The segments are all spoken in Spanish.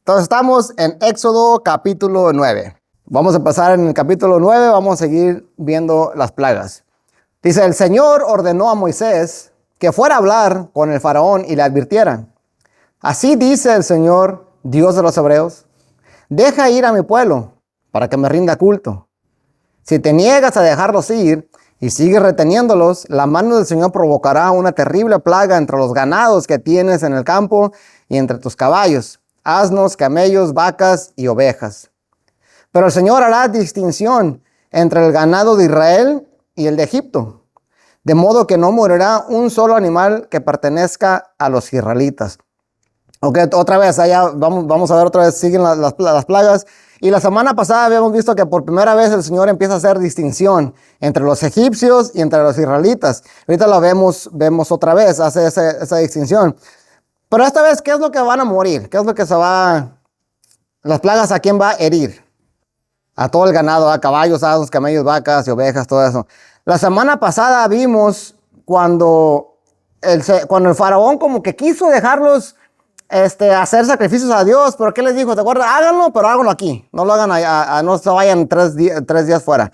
Entonces estamos en Éxodo capítulo 9. Vamos a empezar en el capítulo 9, vamos a seguir viendo las plagas. Dice, el Señor ordenó a Moisés que fuera a hablar con el faraón y le advirtiera. Así dice el Señor, Dios de los hebreos, deja ir a mi pueblo para que me rinda culto. Si te niegas a dejarlos ir y sigues reteniéndolos, la mano del Señor provocará una terrible plaga entre los ganados que tienes en el campo y entre tus caballos, asnos, camellos, vacas y ovejas. Pero el Señor hará distinción entre el ganado de Israel y el de Egipto, de modo que no morirá un solo animal que pertenezca a los israelitas. Ok, otra vez, allá vamos a ver otra vez, siguen las plagas. Y la semana pasada habíamos visto que por primera vez el Señor empieza a hacer distinción entre los egipcios y entre los israelitas. Ahorita lo vemos otra vez, hace esa distinción. Pero esta vez, ¿qué es lo que van a morir? ¿Qué es lo que las plagas a quién va a herir? A todo el ganado, a caballos, asnos, camellos, vacas y ovejas, todo eso. La semana pasada vimos cuando el faraón como que quiso dejarlos hacer sacrificios a Dios, pero ¿qué les dijo? ¿Te acuerdas? Háganlo, pero háganlo aquí. No lo hagan allá, no se vayan tres días fuera.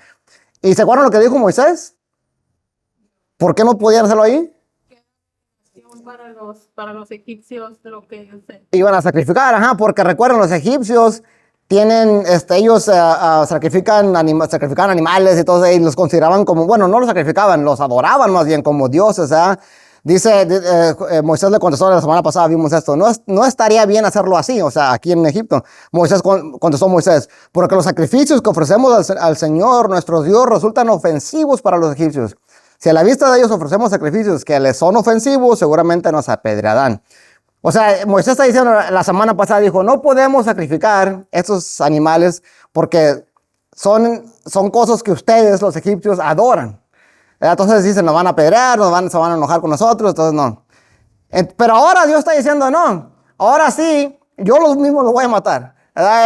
¿Y se acuerdan lo que dijo Moisés? ¿Por qué no podían hacerlo ahí? Para los egipcios, lo que iban a sacrificar, porque recuerden, los egipcios tienen, ellos sacrificaban animales y todo eso, y los consideraban como, bueno, no los sacrificaban, los adoraban más bien como dioses, Dice, Moisés le contestó la semana pasada, vimos esto, no estaría bien hacerlo así, o sea, aquí en Egipto. Moisés contestó Moisés, porque los sacrificios que ofrecemos al Señor, nuestro Dios, resultan ofensivos para los egipcios. Si a la vista de ellos ofrecemos sacrificios que les son ofensivos, seguramente nos apedrearán. O sea, Moisés está diciendo, la semana pasada dijo, no podemos sacrificar estos animales porque son cosas que ustedes, los egipcios, adoran. Entonces dicen, nos van a apedrear, se van a enojar con nosotros, entonces no. Pero ahora Dios está diciendo, no, ahora sí, yo los mismos los voy a matar.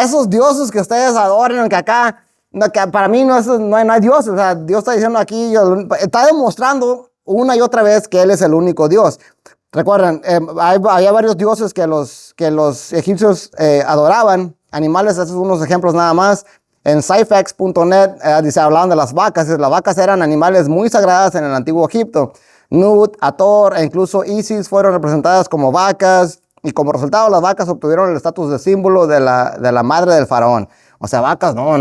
Esos dioses que ustedes adoran, que acá, que para mí no hay dioses. O sea, Dios está diciendo aquí, está demostrando una y otra vez que Él es el único Dios. Recuerden, había varios dioses que los egipcios adoraban, animales, esos son unos ejemplos nada más. En sci-fax.net dice, hablaban de las vacas. Las vacas eran animales muy sagradas en el antiguo Egipto. Nut, Hathor e incluso Isis fueron representadas como vacas, y como resultado las vacas obtuvieron el estatus de símbolo de la madre del faraón. O sea, vacas, no,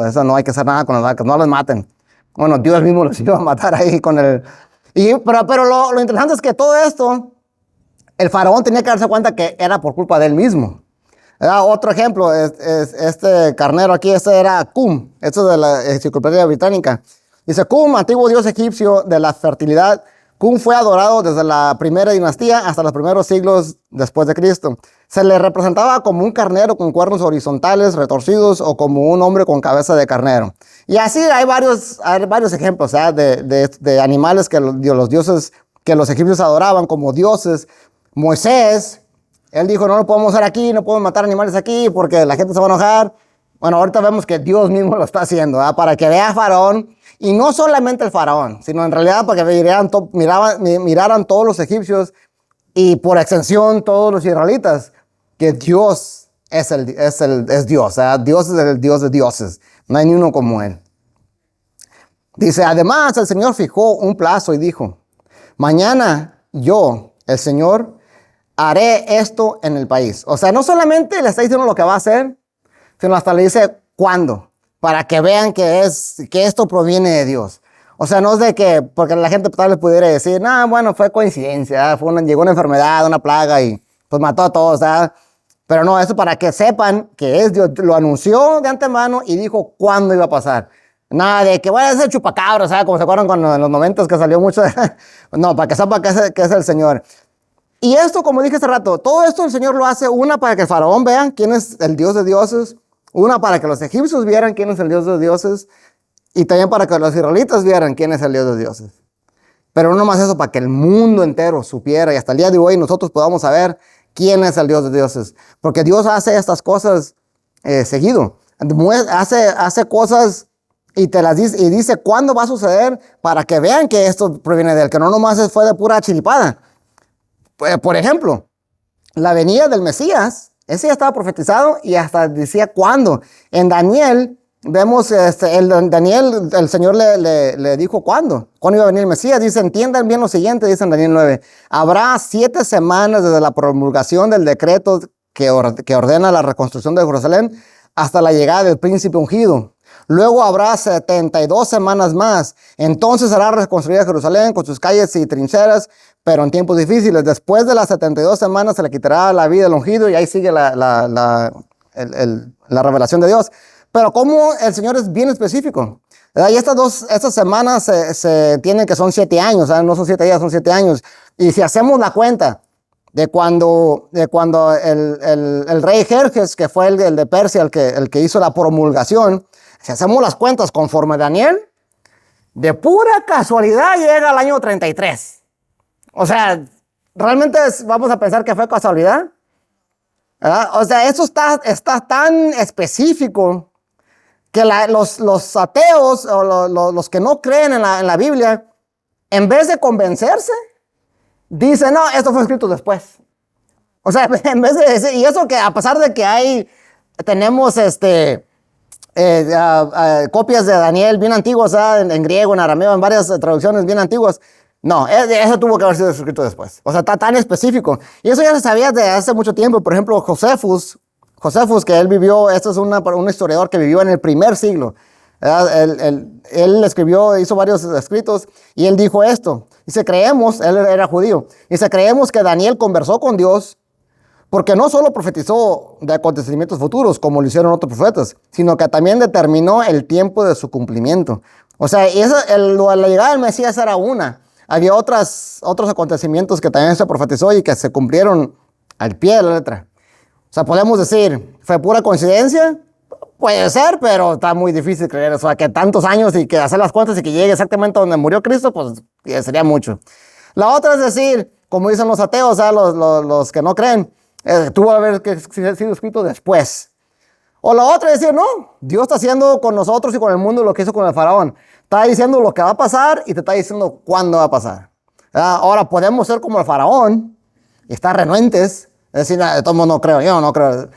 eso no hay que hacer nada con las vacas, no las maten. Bueno, Dios mismo los iba a matar ahí con el... Pero lo interesante es que todo esto, el faraón tenía que darse cuenta que era por culpa de él mismo. Otro ejemplo, este carnero aquí, era Cum, esto de la Enciclopedia Británica. Dice, Cum, antiguo dios egipcio de la fertilidad, Cum fue adorado desde la primera dinastía hasta los primeros siglos después de Cristo. Se le representaba como un carnero con cuernos horizontales retorcidos o como un hombre con cabeza de carnero. Y así hay varios ejemplos de animales que los dioses, que los egipcios adoraban como dioses. Moisés, él dijo, no lo podemos hacer aquí, no podemos matar animales aquí porque la gente se va a enojar. Bueno, ahorita vemos que Dios mismo lo está haciendo, para que vea a Faraón, y no solamente el Faraón, sino en realidad para que miraran todos los egipcios y por extensión todos los israelitas, que Dios es Dios, Dios es el Dios de dioses, no hay ni uno como Él. Dice, además el Señor fijó un plazo y dijo, mañana yo, el Señor, haré esto en el país. O sea, no solamente le está diciendo lo que va a hacer, sino hasta le dice cuándo, para que vean que esto proviene de Dios. O sea, no es de que, porque la gente tal vez pudiera decir, bueno, fue coincidencia, llegó una enfermedad, una plaga y pues mató a todos, Pero no, eso para que sepan que es Dios, lo anunció de antemano y dijo cuándo iba a pasar. Nada de que vaya a ser chupacabras, como se acuerdan cuando en los 90 que salió mucho. No, para que sepan que es el Señor. Y esto, como dije hace rato, todo esto el Señor lo hace, una para que el faraón vea quién es el Dios de dioses, una para que los egipcios vieran quién es el Dios de dioses, y también para que los israelitas vieran quién es el Dios de dioses. Pero no nomás eso, para que el mundo entero supiera, y hasta el día de hoy nosotros podamos saber quién es el Dios de dioses. Porque Dios hace estas cosas seguido. Hace cosas y te las dice, y dice cuándo va a suceder para que vean que esto proviene de Él, que no nomás fue de pura chiripada. Por ejemplo, la venida del Mesías Ese ya estaba profetizado y hasta decía cuándo. En Daniel, vemos, Daniel, el Señor le dijo cuándo iba a venir el Mesías. Dice, entiendan bien lo siguiente, dice en Daniel 9. Habrá 7 semanas desde la promulgación del decreto que ordena la reconstrucción de Jerusalén hasta la llegada del príncipe ungido. Luego habrá 72 semanas más. Entonces será reconstruida Jerusalén con sus calles y trincheras, pero en tiempos difíciles. Después de las 72 semanas se le quitará la vida al ungido y ahí sigue la revelación de Dios. Pero como el Señor es bien específico, ¿verdad? Y estas semanas se tienen que son 7 años, ¿verdad? No son 7 días, son 7 años. Y si hacemos la cuenta de cuando el rey Jerjes, que fue el de Persia, el que hizo la promulgación, si hacemos las cuentas conforme Daniel, de pura casualidad llega al año 33. O sea, ¿realmente vamos a pensar que fue casualidad? ¿Verdad? O sea, eso está tan específico que los ateos o los que no creen en la Biblia, en vez de convencerse, dicen, no, esto fue escrito después. O sea, en vez de decir, y eso que a pesar de que tenemos copias de Daniel bien antiguas, en griego, en arameo, en varias traducciones bien antiguas. No, eso tuvo que haber sido escrito después. O sea, está tan específico. Y eso ya se sabía desde hace mucho tiempo. Por ejemplo, Josefus, que él vivió, esto es un historiador que vivió en el primer siglo. Él escribió, hizo varios escritos y él dijo esto. Dice, él era judío. Dice, creemos que Daniel conversó con Dios porque no solo profetizó de acontecimientos futuros, como lo hicieron otros profetas, sino que también determinó el tiempo de su cumplimiento. O sea, la llegada del Mesías era una. Había otros acontecimientos que también se profetizó y que se cumplieron al pie de la letra. O sea, podemos decir, ¿fue pura coincidencia? Puede ser, pero está muy difícil creer. O sea, que tantos años y que hacer las cuentas y que llegue exactamente donde murió Cristo, pues sería mucho. La otra es decir, como dicen los ateos, o sea, los que no creen, tuvo que haber sido escrito después. O la otra es decir, no, Dios está haciendo con nosotros y con el mundo lo que hizo con el faraón. Está diciendo lo que va a pasar y te está diciendo cuándo va a pasar. Ahora podemos ser como el faraón y estar renuentes, es decir, de todo modo no creo, yo no creo.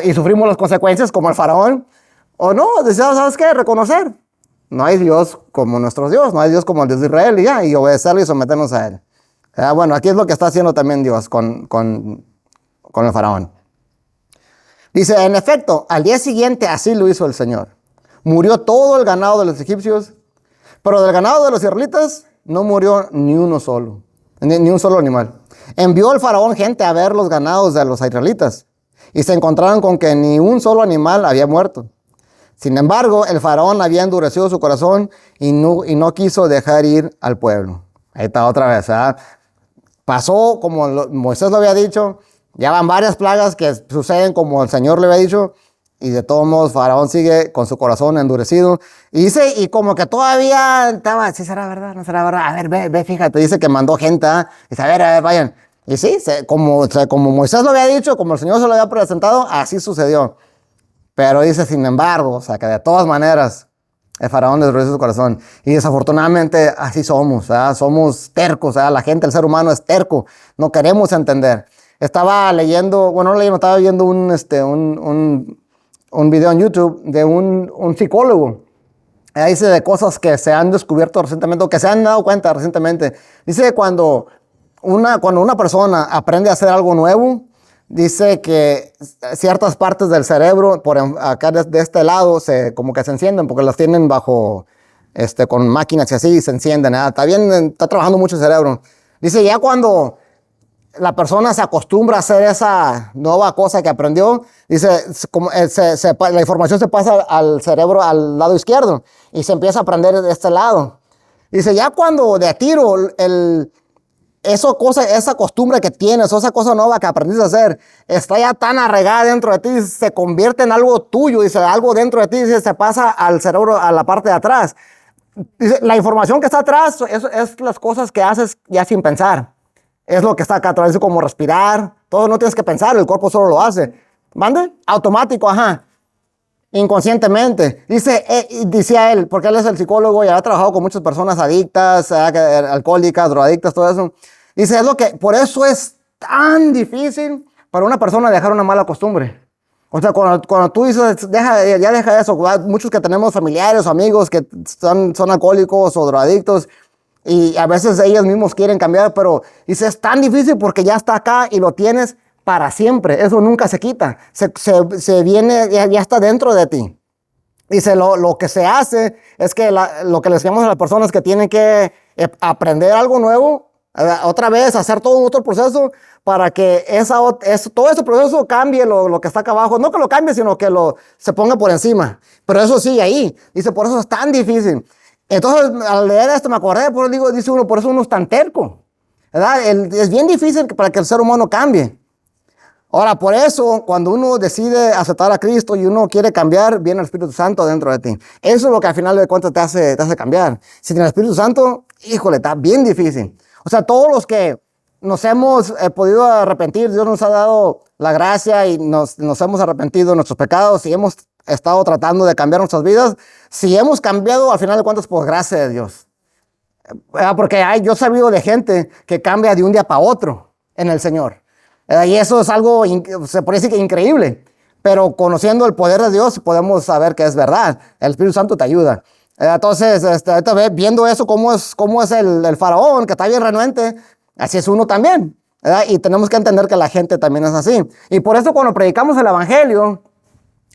Y sufrimos las consecuencias como el faraón. O no, decimos, ¿sabes qué? Reconocer. No hay Dios como nuestro Dios, no hay Dios como el Dios de Israel y obedecerlo y someternos a él. Bueno, aquí es lo que está haciendo también Dios con el faraón. Dice, en efecto, al día siguiente así lo hizo el Señor. Murió todo el ganado de los egipcios, pero del ganado de los israelitas no murió ni uno solo, ni un solo animal. Envió el faraón gente a ver los ganados de los israelitas y se encontraron con que ni un solo animal había muerto. Sin embargo, el faraón había endurecido su corazón y no quiso dejar ir al pueblo. Ahí está otra vez, ¿verdad? Pasó como Moisés lo había dicho, ya van varias plagas que suceden como el Señor le había dicho, y de todos modos Faraón sigue con su corazón endurecido. Y dice, y como que todavía estaba, ¿sí será verdad? ¿No será verdad? A ver, ve, fíjate, dice que mandó gente, dice, a ver, vayan. Y sí, como Moisés lo había dicho, como el Señor se lo había presentado, así sucedió. Pero dice, sin embargo, o sea, que de todas maneras, el faraón endureció su corazón. Y desafortunadamente así somos, ¿verdad? Somos tercos, ¿verdad? La gente, el ser humano es terco. No queremos entender. Estaba leyendo, bueno, no leyendo, estaba viendo un video en YouTube de un psicólogo. Dice de cosas que se han descubierto recientemente o que se han dado cuenta recientemente. Dice que cuando una persona aprende a hacer algo nuevo, dice que ciertas partes del cerebro, acá de este lado, como que se encienden porque las tienen bajo, con máquinas y así, se encienden. Está trabajando mucho el cerebro. Dice, ya cuando la persona se acostumbra a hacer esa nueva cosa que aprendió, dice, la información se pasa al cerebro, al lado izquierdo, y se empieza a aprender de este lado. Dice, ya cuando de a tiro, esa costumbre que tienes, o esa cosa nueva que aprendiste a hacer, está ya tan arraigada dentro de ti, se convierte en algo tuyo, dice, algo dentro de ti, dice, se pasa al cerebro, a la parte de atrás. Dice, la información que está atrás es las cosas que haces ya sin pensar. Es lo que está acá atrás, como respirar, todo no tienes que pensar, el cuerpo solo lo hace. ¿Mande? Automático, inconscientemente. Decía él, porque él es el psicólogo y ha trabajado con muchas personas adictas, alcohólicas, drogadictas, todo eso. Dice, por eso es tan difícil para una persona dejar una mala costumbre. O sea, cuando tú dices, ya deja eso. Muchos que tenemos familiares o amigos que son alcohólicos o drogadictos, y a veces ellos mismos quieren cambiar, pero dice, es tan difícil porque ya está acá y lo tienes para siempre. Eso nunca se quita. Se viene, ya está dentro de ti. Dice, lo que se hace es que lo que les decimos a las personas que tienen que aprender algo nuevo, otra vez, hacer todo otro proceso para que todo ese proceso cambie lo que está acá abajo. No que lo cambie, sino que se ponga por encima. Pero eso sigue ahí. Dice, por eso es tan difícil. Entonces, al leer esto me acordé, dice uno, por eso uno es tan terco, ¿verdad? Es bien difícil para que el ser humano cambie. Ahora, por eso, cuando uno decide aceptar a Cristo y uno quiere cambiar, viene el Espíritu Santo dentro de ti. Eso es lo que al final de cuentas te hace cambiar. Sin el Espíritu Santo, híjole, está bien difícil. O sea, todos los que nos hemos podido arrepentir, Dios nos ha dado la gracia y nos hemos arrepentido de nuestros pecados y hemos estado tratando de cambiar nuestras vidas. Si hemos cambiado, al final de cuentas, por gracia de Dios. Porque yo he sabido de gente que cambia de un día para otro en el Señor. Y eso es algo, se parece que increíble. Pero conociendo el poder de Dios, podemos saber que es verdad. El Espíritu Santo te ayuda. Entonces, ahorita viendo eso, cómo es el faraón, que está bien renuente, así es uno también. Y tenemos que entender que la gente también es así. Y por eso cuando predicamos el Evangelio,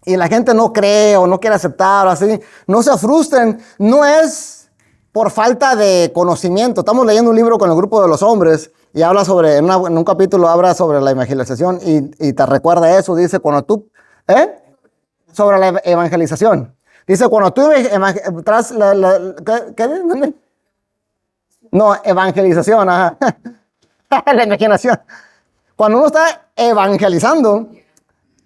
y la gente no cree o no quiere aceptar o así, no se frustren, no es por falta de conocimiento. Estamos leyendo un libro con el grupo de los hombres y habla en un capítulo habla sobre la evangelización y te recuerda eso, dice cuando tú, sobre la evangelización. Dice cuando tú tras ¿qué? No, evangelización, ajá. La imaginación. Cuando uno está evangelizando,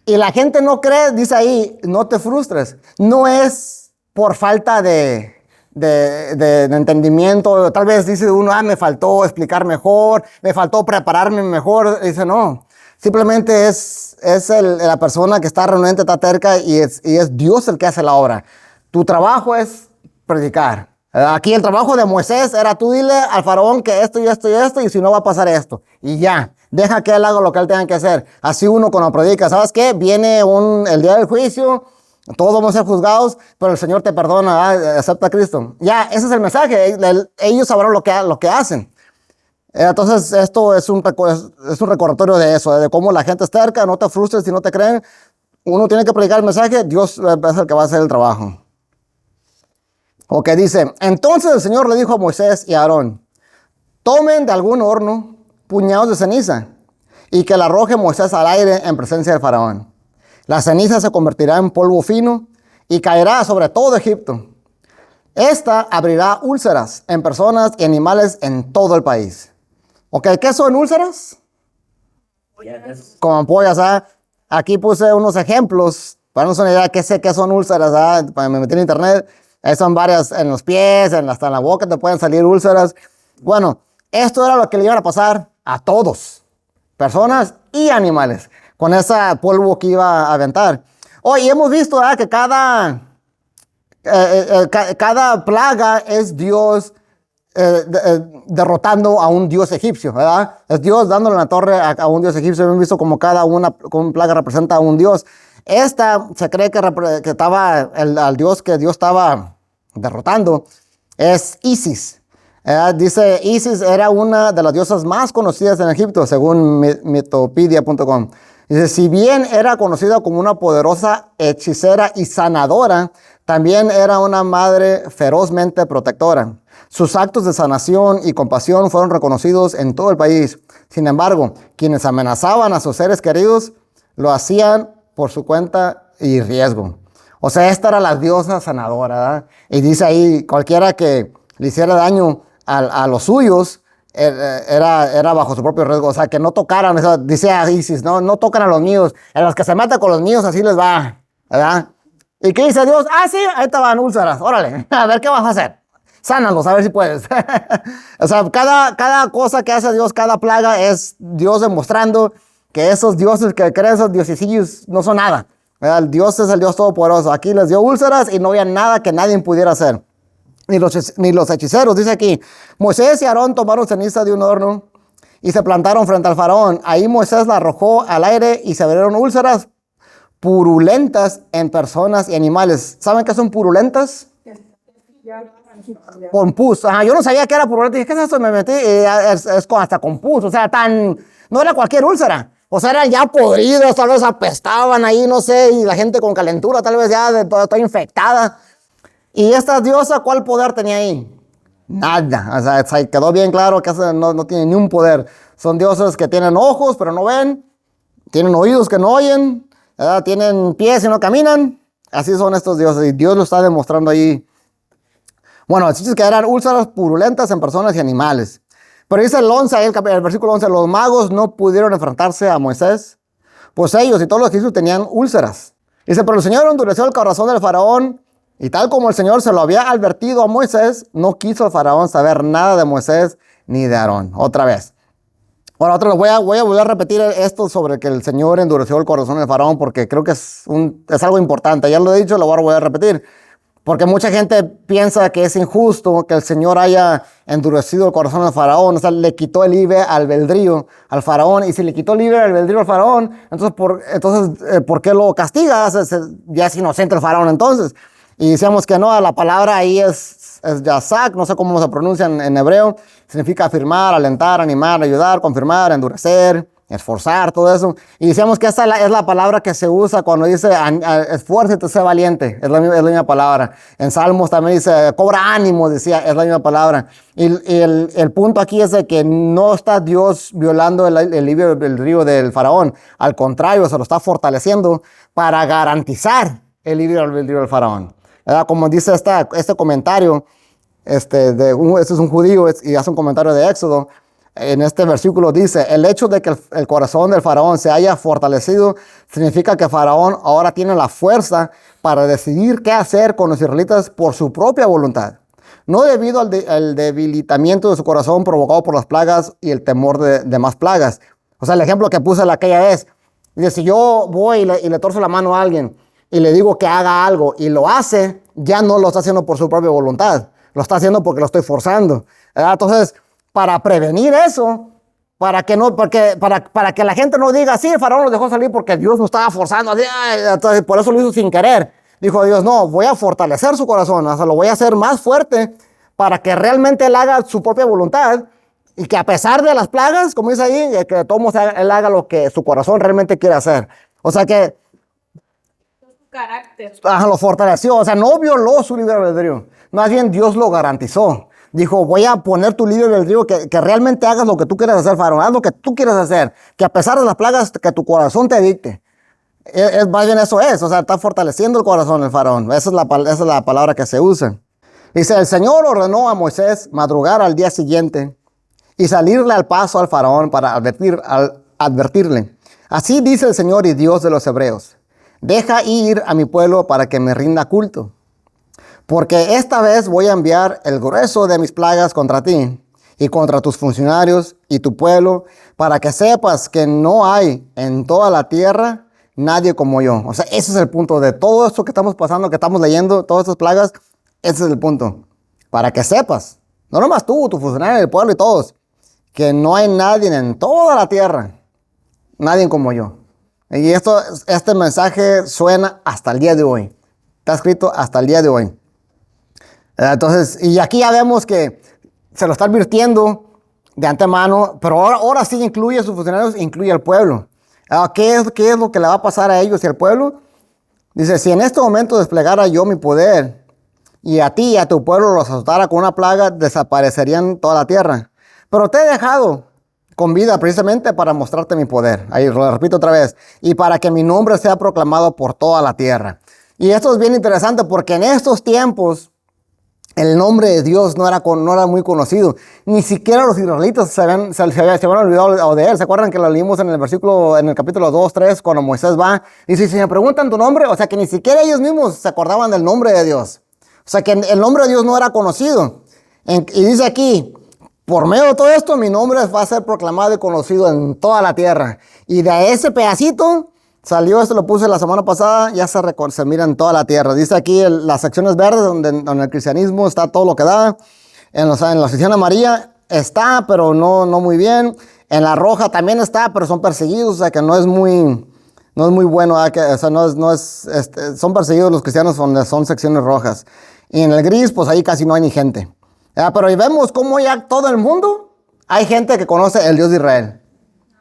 y la gente no cree, dice ahí, no te frustres. No es por falta de entendimiento. Tal vez dice uno, me faltó explicar mejor, me faltó prepararme mejor. Dice, no. Simplemente es la persona que está renuente, está terca y es Dios el que hace la obra. Tu trabajo es predicar. Aquí el trabajo de Moisés era tú dile al faraón que esto y esto y esto y si no va a pasar esto. Y ya. Deja que él haga lo que él tenga que hacer. Así uno cuando predica, ¿sabes qué? Viene el día del juicio, todos vamos a ser juzgados, pero el Señor te perdona, acepta a Cristo. Ya, ese es el mensaje. Ellos sabrán lo que hacen. Entonces, esto es un recordatorio de eso, de cómo la gente es terca, no te frustres si no te creen. Uno tiene que predicar el mensaje, Dios es el que va a hacer el trabajo. Ok, dice, entonces el Señor le dijo a Moisés y a Aarón, tomen de algún horno puñados de ceniza y que la arroje Moisés al aire en presencia del faraón. La ceniza se convertirá en polvo fino y caerá sobre todo Egipto. Esta abrirá úlceras en personas y animales en todo el país. Ok, ¿qué son úlceras? Como ampollas, Aquí puse unos ejemplos para darnos una idea qué son úlceras, Para me metí en internet. Son varias en los pies, hasta en la boca te pueden salir úlceras. Bueno, esto era lo que le iba a pasar a todos, personas y animales, con ese polvo que iba a aventar. Hoy hemos visto que cada plaga es Dios derrotando a un dios egipcio, ¿verdad? Es Dios dándole la torre a un dios egipcio. Hemos visto como cada plaga representa a un dios. Esta se cree que estaba al dios que Dios estaba derrotando, es Isis. Dice, Isis era una de las diosas más conocidas en Egipto, según mitopedia.com. Dice, si bien era conocida como una poderosa hechicera y sanadora, también era una madre ferozmente protectora. Sus actos de sanación y compasión fueron reconocidos en todo el país. Sin embargo, quienes amenazaban a sus seres queridos, lo hacían por su cuenta y riesgo. O sea, esta era la diosa sanadora, ¿verdad? Y dice ahí, cualquiera que le hiciera daño a los suyos, era bajo su propio riesgo. O sea, que no tocaran, dice a Isis, no tocan a los míos. A los que se matan con los míos, así les va, ¿verdad? ¿Y qué dice Dios? Sí, ahí te van úlceras, órale, a ver qué vas a hacer. Sánalos, a ver si puedes. O sea, cada cosa que hace Dios, cada plaga es Dios demostrando que esos dioses que creen, esos diosecillos, no son nada. El Dios es el Dios todopoderoso. Aquí les dio úlceras y no había nada que nadie pudiera hacer. Ni los hechiceros, dice aquí. Moisés y Aarón tomaron ceniza de un horno y se plantaron frente al faraón. Ahí Moisés la arrojó al aire y se abrieron úlceras purulentas en personas y animales. ¿Saben qué son purulentas? Con pus. Ajá, yo no sabía que era purulenta. Dije, ¿qué es eso? Me metí y hasta con pus. O sea, no era cualquier úlcera. O sea, eran ya podridos, tal vez apestaban ahí, no sé, y la gente con calentura, tal vez ya toda infectada. Y esta diosa, ¿cuál poder tenía ahí? Nada. O sea, quedó bien claro que no tiene ni un poder. Son dioses que tienen ojos, pero no ven. Tienen oídos que no oyen. ¿Verdad? Tienen pies y no caminan. Así son estos dioses. Y Dios lo está demostrando ahí. Bueno, así es que eran úlceras purulentas en personas y animales. Pero dice el versículo 11, los magos no pudieron enfrentarse a Moisés, pues ellos y todos los egipcios tenían úlceras. Dice, pero el Señor endureció el corazón del faraón, y tal como el Señor se lo había advertido a Moisés, no quiso el faraón saber nada de Moisés ni de Aarón. Otra vez. Ahora, voy a volver a repetir esto sobre que el Señor endureció el corazón del faraón, porque creo que es algo importante. Ya lo he dicho, lo voy a volver a repetir. Porque mucha gente piensa que es injusto que el Señor haya endurecido el corazón del faraón. O sea, le quitó el libre albedrío al faraón. Y si le quitó el libre albedrío al faraón, entonces, ¿por qué lo castiga? Ya es inocente el faraón entonces. Y decíamos que no, la palabra ahí es yazak, no sé cómo se pronuncia en hebreo. Significa afirmar, alentar, animar, ayudar, confirmar, endurecer, esforzar, todo eso. Y decíamos que esa es la palabra que se usa cuando dice esfuérzate, sé valiente. Es la misma palabra. En Salmos también dice cobra ánimo, decía, es la misma palabra. Y el punto aquí es de que no está Dios violando el libre albedrío del faraón. Al contrario, se lo está fortaleciendo para garantizar el libre albedrío del faraón. ¿Verdad? Como dice este comentario, este es un judío y hace un comentario de Éxodo. En este versículo dice, el hecho de que el corazón del faraón se haya fortalecido significa que Faraón ahora tiene la fuerza para decidir qué hacer con los israelitas por su propia voluntad, no debido al debilitamiento de su corazón provocado por las plagas y el temor de más plagas. O sea, el ejemplo que puse aquella vez, dice, si yo voy y le torzo la mano a alguien y le digo que haga algo y lo hace, ya no lo está haciendo por su propia voluntad, lo está haciendo porque lo estoy forzando. Entonces, para prevenir eso, para que la gente no diga, sí, el faraón lo dejó salir porque Dios lo estaba forzando, así, entonces por eso lo hizo sin querer. Dijo Dios, no, voy a fortalecer su corazón, o sea, lo voy a hacer más fuerte para que realmente él haga su propia voluntad y que a pesar de las plagas, como dice ahí, que todos él haga lo que su corazón realmente quiere hacer. O sea que Carácter. lo fortaleció, o sea, no violó su libre albedrío, más bien Dios lo garantizó. Dijo, voy a poner tu libre albedrío, que realmente hagas lo que tú quieras hacer, faraón, haz lo que tú quieras hacer, que a pesar de las plagas, que tu corazón te dicte. Más bien eso es, o sea, está fortaleciendo el corazón del faraón, esa es la palabra que se usa. Dice, el Señor ordenó a Moisés madrugar al día siguiente y salirle al paso al faraón para advertirle. Así dice el Señor y Dios de los hebreos, deja ir a mi pueblo para que me rinda culto. Porque esta vez voy a enviar el grueso de mis plagas contra ti y contra tus funcionarios y tu pueblo, para que sepas que no hay en toda la tierra nadie como yo. O sea, ese es el punto de todo esto que estamos pasando, que estamos leyendo, todas estas plagas, ese es el punto. Para que sepas, no nomás tú, tu funcionario, el pueblo y todos, que no hay nadie en toda la tierra, nadie como yo. Y este mensaje suena hasta el día de hoy. Está escrito hasta el día de hoy. Entonces, y aquí ya vemos que se lo está advirtiendo de antemano, pero ahora sí incluye a sus funcionarios, incluye al pueblo. ¿Qué es lo que le va a pasar a ellos y al pueblo? Dice, si en este momento desplegara yo mi poder y a ti y a tu pueblo los azotara con una plaga, desaparecerían toda la tierra. Pero te he dejado con vida precisamente para mostrarte mi poder. Ahí lo repito otra vez. Y para que mi nombre sea proclamado por toda la tierra. Y esto es bien interesante porque en estos tiempos el nombre de Dios no era muy conocido. Ni siquiera los israelitas se habían olvidado de él. ¿Se acuerdan que lo leímos en el capítulo 2, 3, cuando Moisés va? Dice, si me preguntan tu nombre, o sea que ni siquiera ellos mismos se acordaban del nombre de Dios. O sea que el nombre de Dios no era conocido. Y dice aquí, por medio de todo esto, mi nombre va a ser proclamado y conocido en toda la tierra. Y de ese pedacito salió, esto lo puse la semana pasada, ya se mira en toda la tierra. Dice aquí las secciones verdes donde el cristianismo está todo lo que da. En la sección amarilla está, pero no muy bien. En la roja también está, pero son perseguidos, o sea que no es muy bueno, o sea, son perseguidos los cristianos donde son secciones rojas. Y en el gris, pues ahí casi no hay ni gente. Pero ahí vemos cómo ya todo el mundo, hay gente que conoce el Dios de Israel.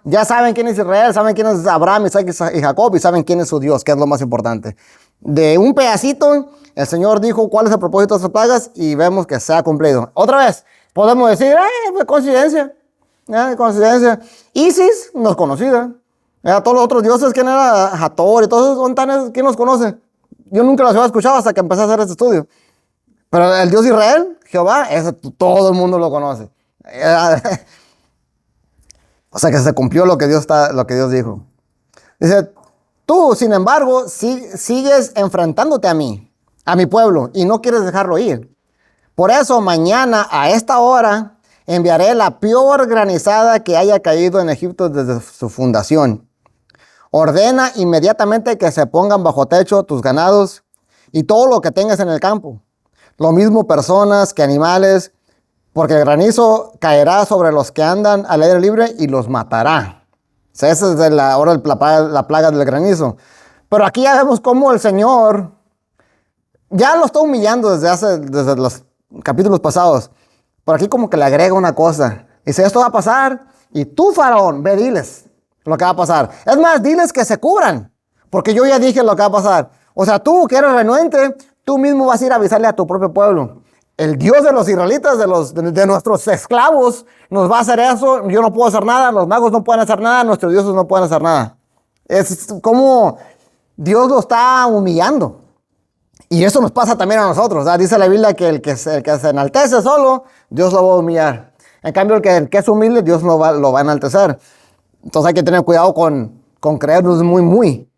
Ya saben quién es Israel, saben quién es Abraham, Isaac y Jacob, y saben quién es su Dios, que es lo más importante. De un pedacito, el Señor dijo cuál es el propósito de esas plagas, y vemos que se ha cumplido. Otra vez, podemos decir, fue coincidencia. Coincidencia. Isis, no es conocida. Todos los otros dioses, ¿quién era? Hathor y todos esos, ¿quién los conoce? Yo nunca los había escuchado hasta que empecé a hacer este estudio. Pero el Dios de Israel, Jehová, ese todo el mundo lo conoce. O sea que se cumplió lo que Dios dijo. Dice, tú, sin embargo, sigues enfrentándote a mí, a mi pueblo, y no quieres dejarlo ir. Por eso mañana a esta hora enviaré la peor granizada que haya caído en Egipto desde su fundación. Ordena inmediatamente que se pongan bajo techo tus ganados y todo lo que tengas en el campo. Lo mismo personas que animales, porque el granizo caerá sobre los que andan al aire libre y los matará. O sea, esa es la plaga del granizo. Pero aquí ya vemos cómo el Señor ya lo está humillando desde los capítulos pasados. Por aquí como que le agrega una cosa. Dice, esto va a pasar y tú, Faraón, ve, diles lo que va a pasar. Es más, diles que se cubran, porque yo ya dije lo que va a pasar. O sea, tú que eres renuente, tú mismo vas a ir a avisarle a tu propio pueblo. El Dios de los israelitas, de nuestros esclavos, nos va a hacer eso. Yo no puedo hacer nada, los magos no pueden hacer nada, nuestros dioses no pueden hacer nada. Es como Dios lo está humillando. Y eso nos pasa también a nosotros. Dice la Biblia que el que se enaltece solo, Dios lo va a humillar. En cambio, el que es humilde, Dios lo va a enaltecer. Entonces hay que tener cuidado con creernos muy.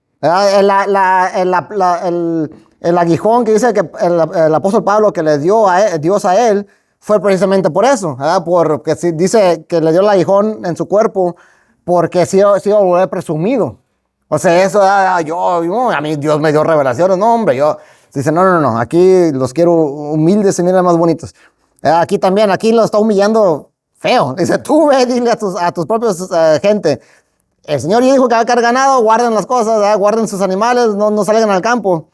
El aguijón que dice que el apóstol Pablo que le dio Dios a él fue precisamente por eso. Porque dice que le dio el aguijón en su cuerpo porque se iba a volver presumido. O sea, eso, a mí Dios me dio revelaciones. No, hombre, dice, no, aquí los quiero humildes y miren más bonitos. Aquí también, aquí lo está humillando feo. Dice, tú ve, dile a tus propios gente. El Señor ya dijo que va a caer ganado, guarden las cosas, guarden sus animales, no salgan al campo.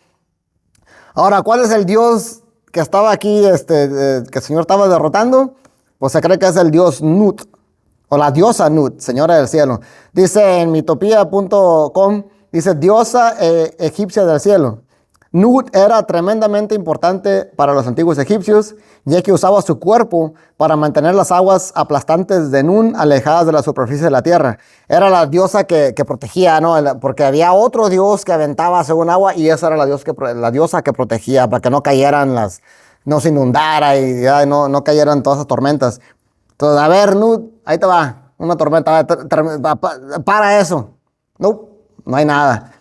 Ahora, ¿cuál es el Dios que estaba aquí, que el Señor estaba derrotando? Pues se cree que es el Dios Nut, o la diosa Nut, señora del cielo. Dice en mitopía.com, dice diosa egipcia del cielo. Nut era tremendamente importante para los antiguos egipcios, ya que usaba su cuerpo para mantener las aguas aplastantes de Nun alejadas de la superficie de la tierra. Era la diosa que protegía, ¿no? Porque había otro dios que aventaba según agua y esa era la diosa que protegía para que no cayeran no se inundara y no cayeran todas esas tormentas. Entonces, a ver, Nut, ahí te va, una tormenta, para eso. No hay nada.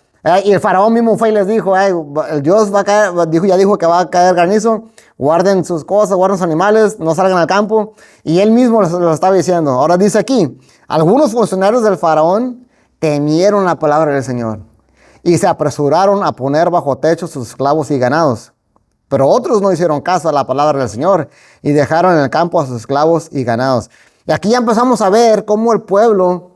Y el faraón mismo fue y les dijo, el Dios va a caer, ya dijo que va a caer granizo, guarden sus cosas, guarden sus animales, no salgan al campo. Y él mismo les estaba diciendo. Ahora dice aquí, algunos funcionarios del faraón temieron la palabra del Señor y se apresuraron a poner bajo techo sus esclavos y ganados. Pero otros no hicieron caso a la palabra del Señor y dejaron en el campo a sus esclavos y ganados. Y aquí ya empezamos a ver cómo el pueblo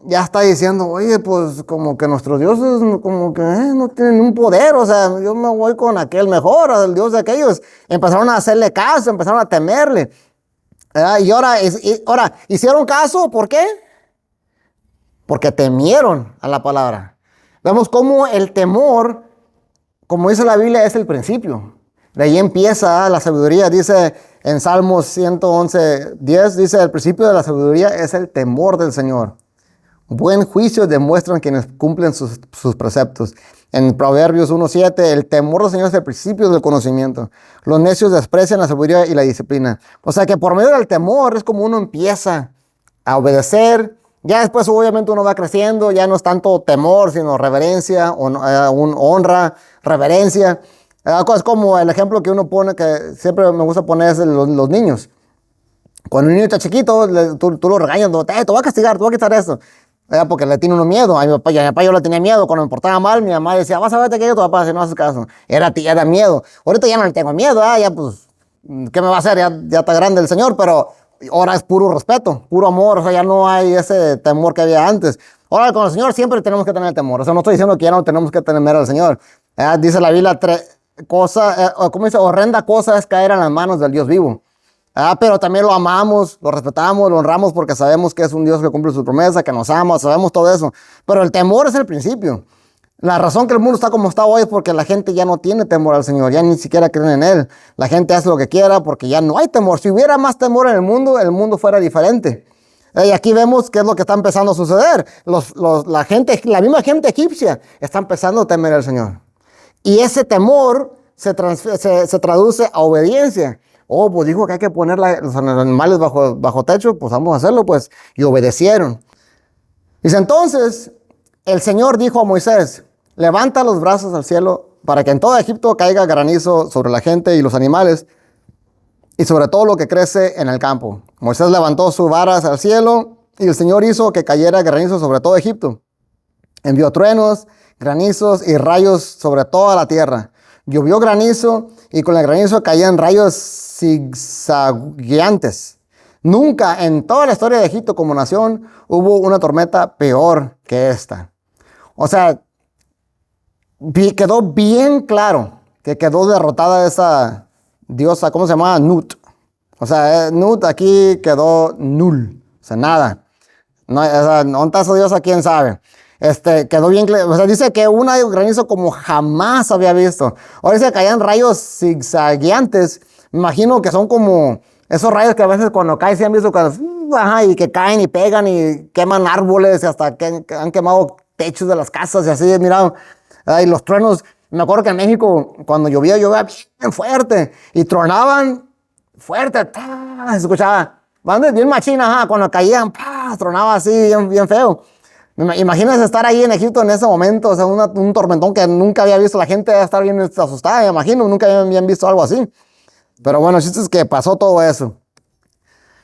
ya está diciendo, oye, pues como que nuestros dioses como que no tienen un poder, o sea, yo me voy con aquel mejor, el Dios de aquellos. Empezaron a hacerle caso, empezaron a temerle. Y ahora, ¿hicieron caso? ¿Por qué? Porque temieron a la palabra. Vemos cómo el temor, como dice la Biblia, es el principio. De ahí empieza la sabiduría, dice en Salmos 111:10, dice, el principio de la sabiduría es el temor del Señor. Buen juicio demuestran quienes cumplen sus preceptos. En Proverbios 1:7, el temor del Señor es el principio del conocimiento. Los necios desprecian la sabiduría y la disciplina. O sea que por medio del temor es como uno empieza a obedecer. Ya después obviamente uno va creciendo, ya no es tanto temor, sino reverencia, honra, reverencia. Es como el ejemplo que uno pone, que siempre me gusta poner, es los niños. Cuando un niño está chiquito, tú lo regañas, te voy a castigar, te voy a quitar esto. Porque le tiene uno miedo. A mi papá yo le tenía miedo. Cuando me portaba mal, mi mamá decía, vas a verte que yo tu papá, si no haces caso. Era miedo. Ahorita ya no le tengo miedo, ya pues, ¿qué me va a hacer? Ya está grande el Señor, pero ahora es puro respeto, puro amor, o sea, ya no hay ese temor que había antes. Ahora con el Señor siempre tenemos que tener temor, o sea, no estoy diciendo que ya no tenemos que temer al Señor. Dice la Biblia, ¿cómo dice? Horrenda cosa es caer en las manos del Dios vivo. Pero también lo amamos, lo respetamos, lo honramos porque sabemos que es un Dios que cumple su promesa, que nos ama, sabemos todo eso. Pero el temor es el principio. La razón que el mundo está como está hoy es porque la gente ya no tiene temor al Señor, ya ni siquiera creen en Él. La gente hace lo que quiera porque ya no hay temor. Si hubiera más temor en el mundo fuera diferente. Y aquí vemos qué es lo que está empezando a suceder. La misma gente egipcia está empezando a temer al Señor. Y ese temor se traduce a obediencia. Oh, pues dijo que hay que poner los animales bajo techo, pues vamos a hacerlo, pues. Y obedecieron. Dice, entonces, el Señor dijo a Moisés, levanta los brazos al cielo para que en todo Egipto caiga granizo sobre la gente y los animales y sobre todo lo que crece en el campo. Moisés levantó sus varas al cielo y el Señor hizo que cayera granizo sobre todo Egipto. Envió truenos, granizos y rayos sobre toda la tierra. Llovió granizo y con el granizo caían rayos zigzagueantes. Nunca en toda la historia de Egipto como nación hubo una tormenta peor que esta. O sea, quedó bien claro que quedó derrotada esa diosa, ¿cómo se llamaba? Nut. O sea, Nut aquí quedó nul. O sea, nada. No, o sea, ¿dónde está esa diosa? ¿Quién sabe? Quedó bien claro. O sea, dice que un granizo como jamás había visto. Ahora dice que caían rayos zigzagueantes. Me imagino que son como esos rayos que a veces cuando caen, ¿sí han visto? Y que caen y pegan y queman árboles y hasta que han quemado techos de las casas y así, mira. Y los truenos, me acuerdo que en México cuando llovía bien fuerte y tronaban fuerte, se escuchaba, bien machina, cuando caían, tronaba así, bien feo. Imagínense estar ahí en Egipto en ese momento, o sea, un tormentón que nunca había visto, la gente debe estar bien asustada, me imagino, nunca habían visto algo así. Pero bueno, el chiste es que pasó todo eso.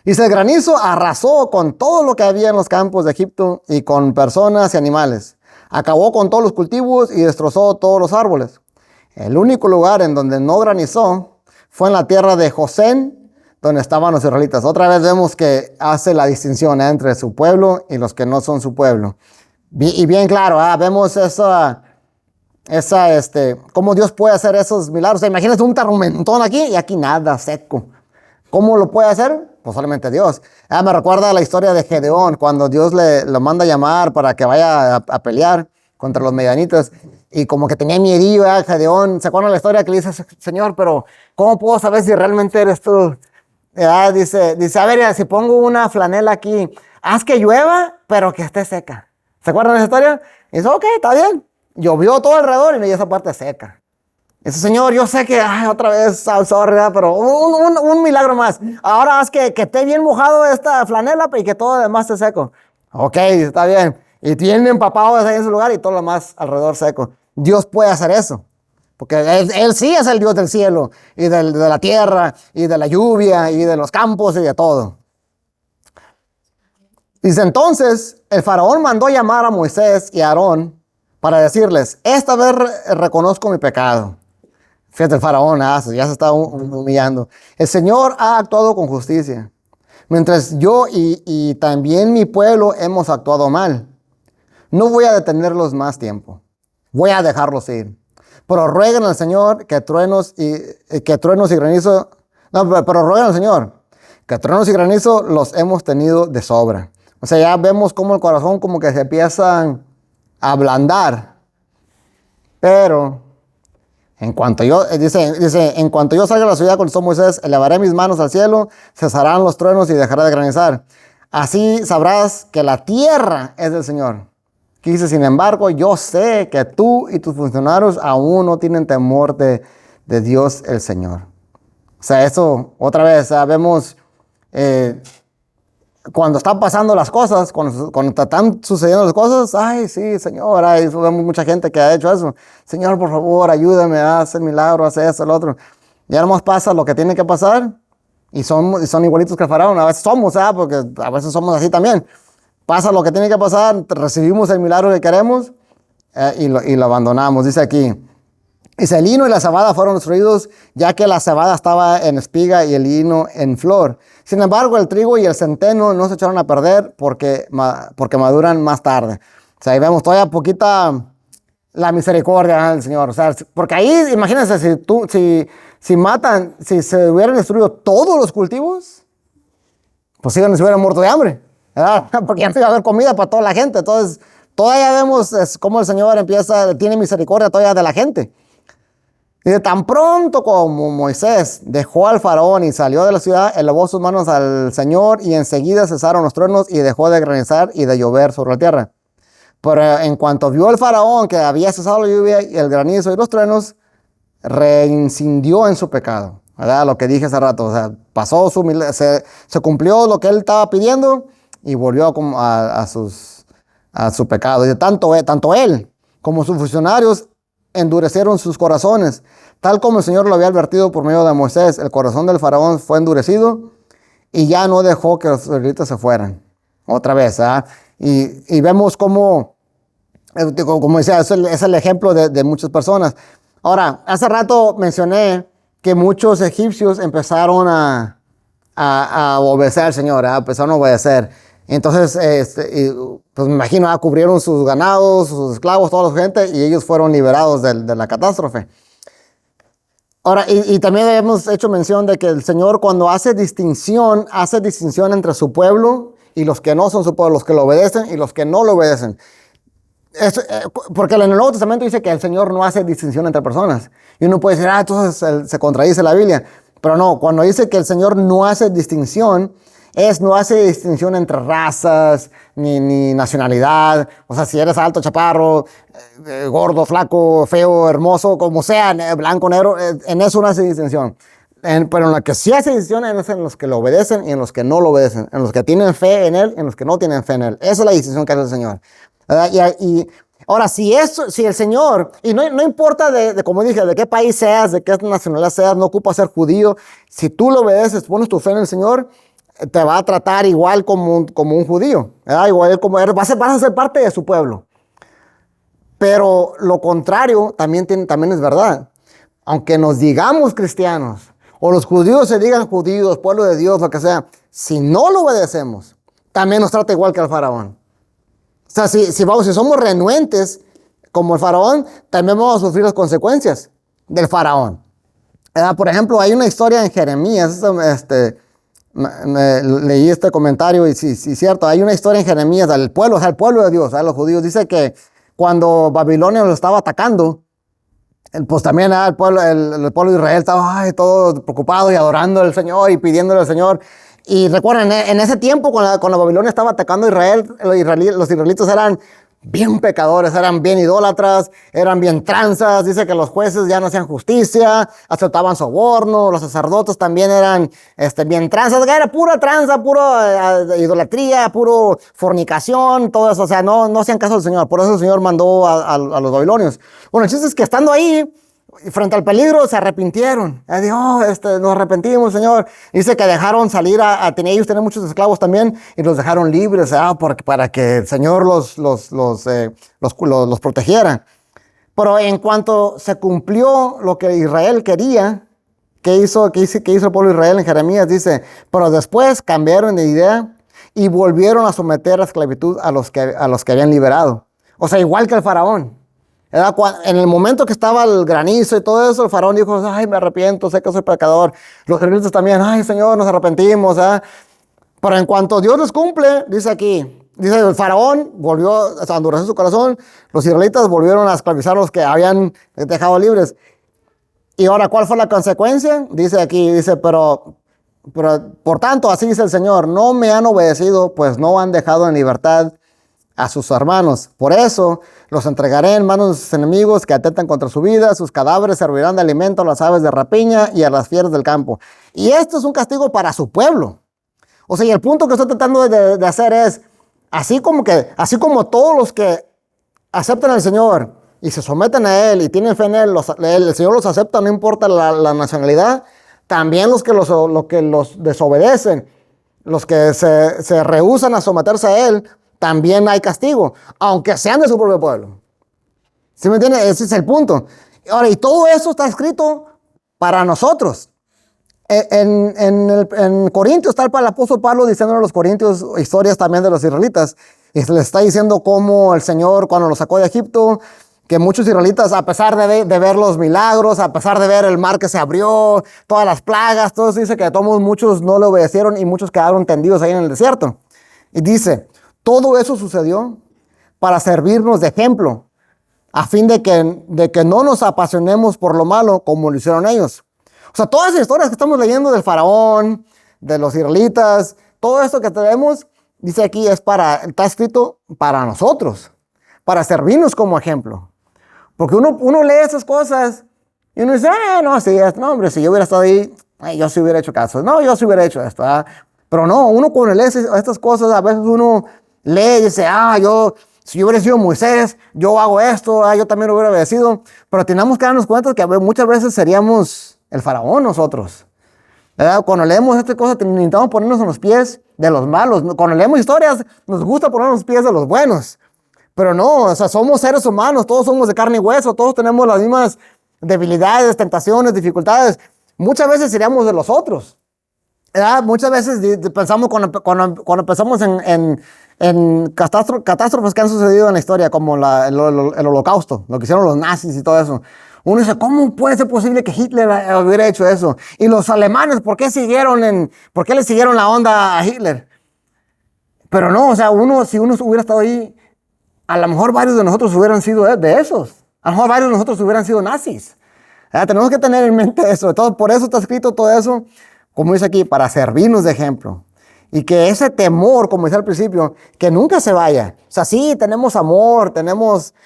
Y el granizo arrasó con todo lo que había en los campos de Egipto y con personas y animales. Acabó con todos los cultivos y destrozó todos los árboles. El único lugar en donde no granizó fue en la tierra de Gosén, donde estaban los israelitas. Otra vez vemos que hace la distinción entre su pueblo y los que no son su pueblo. Y bien claro, vemos cómo Dios puede hacer esos milagros. O sea, imagínate un tormentón aquí y aquí nada, seco. ¿Cómo lo puede hacer? Pues solamente Dios. Me recuerda la historia de Gedeón, cuando Dios lo manda a llamar para que vaya a pelear contra los medianitas. Y como que tenía miedillo, Gedeón. ¿Se acuerdan la historia que le dice, Señor, pero ¿cómo puedo saber si realmente eres tú? Dice, a ver, si pongo una flanela aquí, haz que llueva, pero que esté seca. ¿Se acuerdan de esa historia? Y dice, ok, está bien. Llovió todo alrededor y esa parte seca. Dice, Señor, yo sé que otra vez, sorry, pero un milagro más. Ahora haz que esté bien mojado esta flanela y que todo lo demás esté seco. Ok, está bien. Y tiene empapado ahí en su lugar y todo lo demás alrededor seco. Dios puede hacer eso. Porque él sí es el Dios del cielo y de la tierra y de la lluvia y de los campos y de todo. Dice, entonces el faraón mandó llamar a Moisés y a Aarón para decirles, esta vez reconozco mi pecado. Fíjate, el faraón ya se está humillando. El Señor ha actuado con justicia, mientras yo y también mi pueblo hemos actuado mal. No voy a detenerlos más tiempo. Voy a dejarlos ir. Pero rueguen al Señor que truenos y granizo. No, pero rueguen al Señor que truenos y granizo los hemos tenido de sobra. O sea, ya vemos cómo el corazón como que se empieza a ablandar. Pero en cuanto en cuanto yo salga de la ciudad, contestó Moisés, elevaré mis manos al cielo, cesarán los truenos y dejará de granizar. Así sabrás que la tierra es del Señor. Que dice, sin embargo, yo sé que tú y tus funcionarios aún no tienen temor de Dios el Señor. O sea, eso, otra vez, vemos cuando están pasando las cosas, cuando están sucediendo las cosas, ay, sí, Señor, vemos mucha gente que ha hecho eso. Señor, por favor, ayúdame a hacer milagro, a hacer eso, el otro. Ya nomás pasa lo que tiene que pasar y son igualitos que el faraón. A veces somos, porque a veces somos así también. Pasa lo que tiene que pasar, recibimos el milagro que queremos y lo abandonamos. Dice aquí, Dice, el lino y la cebada fueron destruidos, ya que la cebada estaba en espiga y el lino en flor. Sin embargo, el trigo y el centeno no se echaron a perder porque maduran más tarde. O sea, ahí vemos todavía poquita la misericordia del Señor. O sea, porque ahí, imagínense, si se hubieran destruido todos los cultivos, pues se hubieran muerto de hambre, ¿verdad? Porque ya no iba a haber comida para toda la gente. Entonces, todavía vemos cómo el Señor tiene misericordia todavía de la gente. Y tan pronto como Moisés dejó al faraón y salió de la ciudad, elevó sus manos al Señor y enseguida cesaron los truenos y dejó de granizar y de llover sobre la tierra. Pero en cuanto vio el faraón que había cesado la lluvia y el granizo y los truenos, reincindió en su pecado, ¿verdad? Lo que dije hace rato, o sea, se cumplió lo que él estaba pidiendo y volvió a su pecado. Y tanto él como sus funcionarios endurecieron sus corazones, tal como el Señor lo había advertido por medio de Moisés. El corazón del faraón fue endurecido y ya no dejó que los israelitas se fueran. Otra vez, ¿eh? Y vemos como decía, es el ejemplo de muchas personas. Ahora, hace rato mencioné que muchos egipcios empezaron a obedecer al Señor, empezaron a obedecer. Entonces, pues me imagino, cubrieron sus ganados, sus esclavos, toda la gente, y ellos fueron liberados de la catástrofe. Ahora, y también hemos hecho mención de que el Señor, cuando hace distinción entre su pueblo y los que no son su pueblo, los que lo obedecen y los que no lo obedecen. Porque en el Nuevo Testamento dice que el Señor no hace distinción entre personas. Y uno puede decir, entonces se contradice la Biblia. Pero no, cuando dice que el Señor no hace distinción, no hace distinción entre razas, ni nacionalidad. O sea, si eres alto, chaparro, gordo, flaco, feo, hermoso, como sea, blanco, negro, en eso no hace distinción. Pero en lo que sí hace distinción es en los que lo obedecen y en los que no lo obedecen. En los que tienen fe en Él y en los que no tienen fe en Él. Esa es la distinción que hace el Señor. Y ahora, si el Señor, y no importa como dije, de qué país seas, de qué nacionalidad seas, no ocupa ser judío, si tú lo obedeces, pones tu fe en el Señor, te va a tratar igual como un judío, ¿verdad? Igual como vas a ser parte de su pueblo. Pero lo contrario también es verdad. Aunque nos digamos cristianos, o los judíos se digan judíos, pueblo de Dios, lo que sea, si no lo obedecemos, también nos trata igual que al faraón. O sea, si somos renuentes como el faraón, también vamos a sufrir las consecuencias del faraón. Por ejemplo, hay una historia en Jeremías, leí este comentario y sí, cierto, hay una historia en Jeremías del pueblo, o sea, el pueblo de Dios, los judíos. Dice que cuando Babilonia los estaba atacando, pues también el pueblo de Israel estaba todo preocupado y adorando al Señor y pidiéndole al Señor. Y recuerden, en ese tiempo, cuando la Babilonia estaba atacando a Israel, los israelitas eran bien pecadores, eran bien idólatras, eran bien tranzas. Dice que los jueces ya no hacían justicia, aceptaban soborno, los sacerdotes también eran bien tranzas. Era pura tranza, pura idolatría, puro fornicación, todo eso. O sea, no hacían caso del Señor. Por eso el Señor mandó a los babilonios. Bueno, el chiste es que estando ahí, frente al peligro, se arrepintieron. Dijo, nos arrepentimos, Señor. Dice que dejaron salir ellos tenían muchos esclavos también, y los dejaron libres, para que el Señor los protegiera. Pero en cuanto se cumplió lo que Israel quería, ¿qué hizo el pueblo de Israel en Jeremías? Dice, pero después cambiaron de idea y volvieron a someter a esclavitud a los que habían liberado. O sea, igual que el faraón. En el momento que estaba el granizo y todo eso, el faraón dijo, ay, me arrepiento, sé que soy pecador. Los israelitas también, ay, Señor, nos arrepentimos. Pero en cuanto Dios les cumple, dice el faraón volvió a endurecer su corazón, los israelitas volvieron a esclavizar a los que habían dejado libres. Y ahora, ¿cuál fue la consecuencia? Dice, pero por tanto, así dice el Señor, no me han obedecido, pues no han dejado en libertad a sus hermanos. Por eso los entregaré en manos de sus enemigos que atentan contra su vida. Sus cadáveres servirán de alimento a las aves de rapiña y a las fieras del campo. Y esto es un castigo para su pueblo. O sea, y el punto que estoy tratando de hacer es, así como todos los que aceptan al Señor y se someten a Él y tienen fe en Él, el Señor los acepta, no importa la nacionalidad, también los que los desobedecen, los que se rehúsan a someterse a Él, también hay castigo, aunque sean de su propio pueblo. ¿Sí me entiendes? Ese es el punto. Ahora, y todo eso está escrito para nosotros. En Corintios está el apóstol Pablo diciendo a los corintios historias también de los israelitas. Y se les está diciendo cómo el Señor, cuando los sacó de Egipto, que muchos israelitas, a pesar de ver los milagros, a pesar de ver el mar que se abrió, todas las plagas, todo eso, dice que de todos modos muchos no le obedecieron y muchos quedaron tendidos ahí en el desierto. Y dice, todo eso sucedió para servirnos de ejemplo, a fin de que no nos apasionemos por lo malo como lo hicieron ellos. O sea, todas las historias que estamos leyendo del faraón, de los israelitas, todo esto que tenemos, dice aquí, está escrito para nosotros, para servirnos como ejemplo. Porque uno lee esas cosas y uno dice, no, sí, no, hombre, si yo hubiera estado ahí, yo sí hubiera hecho caso. No, yo sí hubiera hecho esto. Pero no, uno cuando lee estas cosas, a veces uno lee y dice, si yo hubiera sido Moisés, yo hago esto, yo también lo hubiera obedecido. Pero tenemos que darnos cuenta que muchas veces seríamos el faraón nosotros. ¿Verdad? Cuando leemos estas cosas, necesitamos ponernos en los pies de los malos. Cuando leemos historias, nos gusta ponernos en los pies de los buenos. Pero no, o sea, somos seres humanos, todos somos de carne y hueso, todos tenemos las mismas debilidades, tentaciones, dificultades. Muchas veces seríamos de los otros. ¿Verdad? Muchas veces pensamos cuando pensamos en catástrofes que han sucedido en la historia, como el holocausto, lo que hicieron los nazis y todo eso. Uno dice, ¿cómo puede ser posible que Hitler hubiera hecho eso? Y los alemanes, ¿por qué le siguieron la onda a Hitler? Pero no, o sea, si uno hubiera estado ahí, a lo mejor varios de nosotros hubieran sido de esos. A lo mejor varios de nosotros hubieran sido nazis. Tenemos que tener en mente eso. Por eso está escrito todo eso, como dice aquí, para servirnos de ejemplo. Y que ese temor, como decía al principio, que nunca se vaya. O sea, sí, tenemos amor,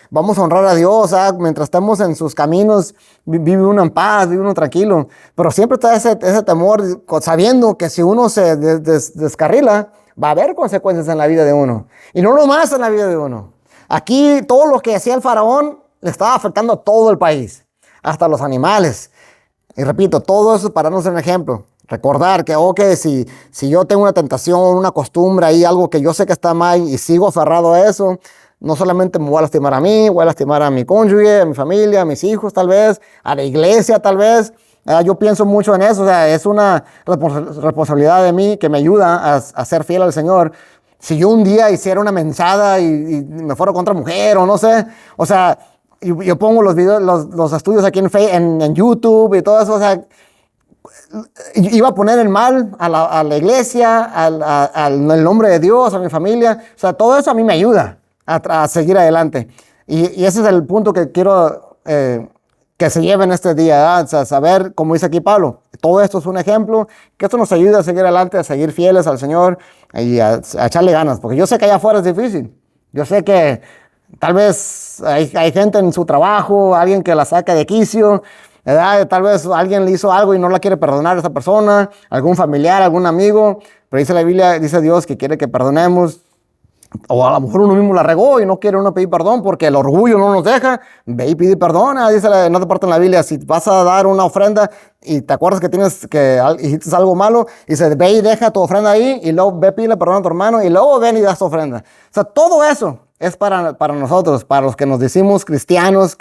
vamos a honrar a Dios, mientras estemos en sus caminos, vive uno en paz, vive uno tranquilo. Pero siempre está ese temor, sabiendo que si uno se descarrila, va a haber consecuencias en la vida de uno. Y no nomás en la vida de uno. Aquí todo lo que hacía el faraón le estaba afectando a todo el país, hasta los animales. Y repito, todo eso para darnos un ejemplo. Recordar que, si yo tengo una tentación, una costumbre ahí, algo que yo sé que está mal y sigo aferrado a eso, no solamente me voy a lastimar a mí, voy a lastimar a mi cónyuge, a mi familia, a mis hijos tal vez, a la iglesia tal vez. Yo pienso mucho en eso, o sea, es una responsabilidad de mí que me ayuda a ser fiel al Señor. Si yo un día hiciera una mensada y me fuera contra mujer o no sé, o sea, yo pongo los videos, los estudios aquí en YouTube y todo eso, o sea, iba a poner el mal a la iglesia, al nombre de Dios, a mi familia. O sea, todo eso a mí me ayuda a seguir adelante. Y ese es el punto que quiero que se lleve en este día, ¿verdad? O sea, saber, como dice aquí Pablo, todo esto es un ejemplo, que esto nos ayuda a seguir adelante, a seguir fieles al Señor y a echarle ganas. Porque yo sé que allá afuera es difícil. Yo sé que tal vez hay gente en su trabajo, alguien que la saca de quicio, ¿verdad? Tal vez alguien le hizo algo y no la quiere perdonar a esa persona, algún familiar, algún amigo, pero dice la Biblia, dice Dios que quiere que perdonemos, o a lo mejor uno mismo la regó y no quiere uno pedir perdón porque el orgullo no nos deja, ve y pide perdón. Dice en otra parte en la Biblia, si vas a dar una ofrenda y te acuerdas que hiciste algo malo, dice, ve y deja tu ofrenda ahí y luego ve y pide perdón a tu hermano y luego ven y das tu ofrenda. O sea, todo eso es para nosotros, para los que nos decimos cristianos,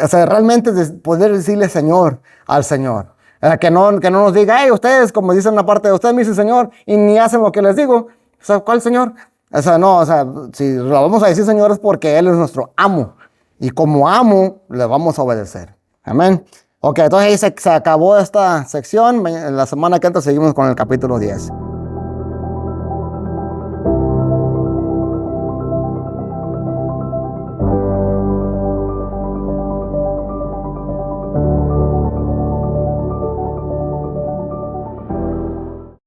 o sea, realmente poder decirle Señor al Señor. Que no nos diga, hey, ustedes, como dicen una parte de ustedes me dicen Señor y ni hacen lo que les digo. O sea, ¿cuál Señor? O sea, no, o sea, si lo vamos a decir Señor es porque Él es nuestro amo. Y como amo, le vamos a obedecer. Amén. Ok, entonces ahí se acabó esta sección. La semana que entra seguimos con el capítulo 10.